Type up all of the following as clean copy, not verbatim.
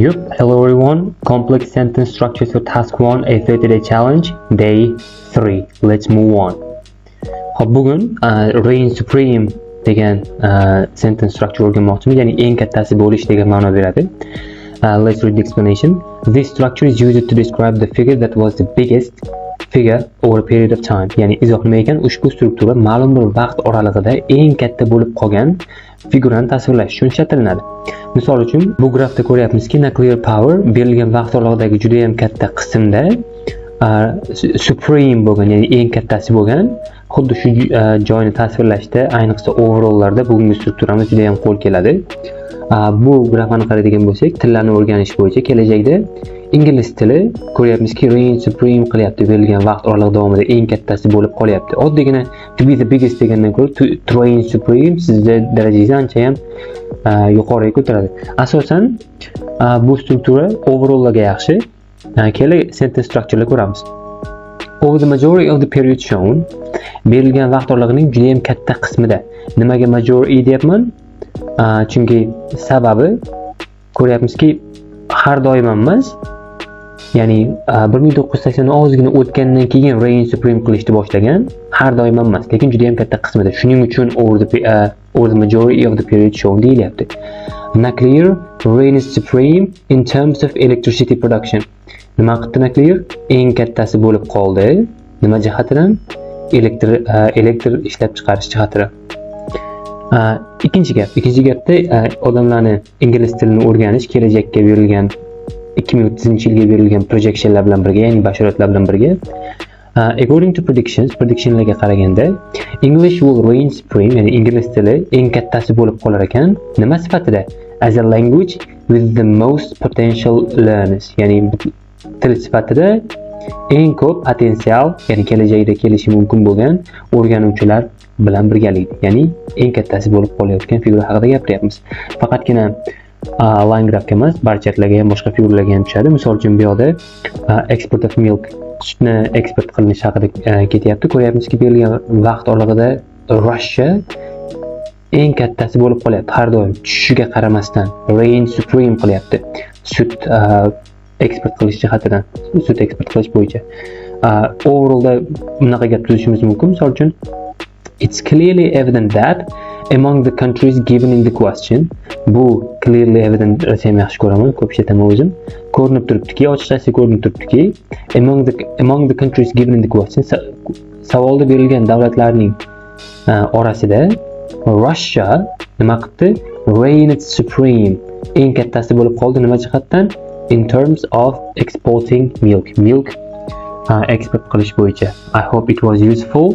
Yep, hello everyone. Complex sentence structures for task 1, a 30-day challenge, day 3. Let's move on. Hop, bugun reign supreme degan sentence structure o'rganmoqchimiz, ya'ni eng kattasi bo'lish degan ma'no beradi. Let's read the explanation. This structure is used to describe the figure that was the biggest figure over a period of time. Ya'ni izoh nima ekan? Ushbu struktura ma'lum bir vaqt oralig'ida eng katta bo'lib qolgan figurani tasvirlash uchun ishlatiladi. Misol uchun, bu grafda ko'ryapmizki, nuclear power berilgan vaqt oralig'idagi juda ham katta qismda supreme bo'lgan, ya'ni eng kattasi bo'lgan. Xuddi shu joyni tasvirlashda, ayniqsa overalllarda bugungi strukturamiz juda ham qo'l keladi. Bu grafani qaraydigan bo'lsak, tillarni o'rganish bo'yicha kelajakda ingliz tili ko'ryapmizki, reign supreme qilyapti, berilgan vaqt oralig'i davomida eng kattasi bo'lib qolyapti. Oddiygina to be the biggest degandan ko'ra to reign supreme sizda darajangizni ancha ham yuqoriga ko'taradi. Asosan bu struktura overallga yaxshi. Kela sentence structure'ni ko'ramiz. Over the majority of the period shown, berilgan vaqt oralig'ining juda ham katta qismida. Nimaga majority deyapman? Chunki sababi ko'ryapmizki, har doim emas, ya'ni 1980 ozgina o'tgandan keyin reign supreme qilishni boshlagan, har doim emas, lekin juda ham katta qismida. Shuning uchun over the majority of the period shown deyilyapti. Nuclear reigns supreme in terms of electricity production. Nima qildi nuclear? Eng kattasi bo'lib qoldi. Nima jihatidan? Elektr ishlab chiqarish jihatidan. Ikkinchi gapda odamlarni ingliz tilini o'rganish kelajakka berilgan 2030-yilga berilgan projectionlar bilan birga, ya'ni bashoratlar bilan birga, according to predictionlarga qaraganda English will reign supreme, ya'ni ingliz tili eng kattasi bo'lib qolar ekan. Nima sifatida? As a language with the most potential learners, ya'ni til sifatida eng ko'p potensial, ya'ni kelajakda kelishi mumkin bo'lgan o'rganuvchilar bilan birgalikda, ya'ni eng kattasi bo'lib qolayotgan figura haqida gapiryapmiz. Faqatgina line grafga emas, barchalarga ham boshqa figuralarga ham tushadi. Misol uchun bu yoqda export of milk, sutni eksport qilinishi haqida ketyapti. Ko'ryapmizki, berilgan vaqt oralig'ida Russia eng kattasi bo'lib qolyapti. Har doim tushishiga qaramasdan reign supreme qilyapti. Sut eksport qilish jihatidan, sut eksport qilish bo'yicha. Overallda bunaqa gap tuzishimiz mumkin. Misol uchun, it's clearly evident that among the countries given in the question, bu clearly evident desam yaxshi ko'raman, ko'p ishlataman o'zim. Ko'rinib turibdiki, ochiqchasi ko'rinib turibdiki, among the countries given in the question, savolda berilgan davlatlarning orasida Russia nima qildi? Reigned supreme, eng kattasi bo'lib qoldi. Nima jihatdan? In terms of exporting milk export qilish bo'yicha. I hope it was useful.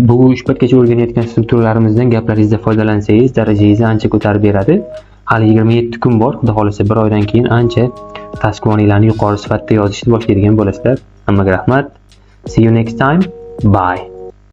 Bu ishbatgacha o'rganayotgan strukturalarimizdan gaplaringizda foydalansangiz, darajangizni ancha ko'tarib beradi. Hali 27 kun bor. Xudo xolasa bir oydan keyin ancha task 1larni yuqori sifatda yozishni boshlaydigan bo'lasizlar. Hammaga rahmat. See you next time. Bye.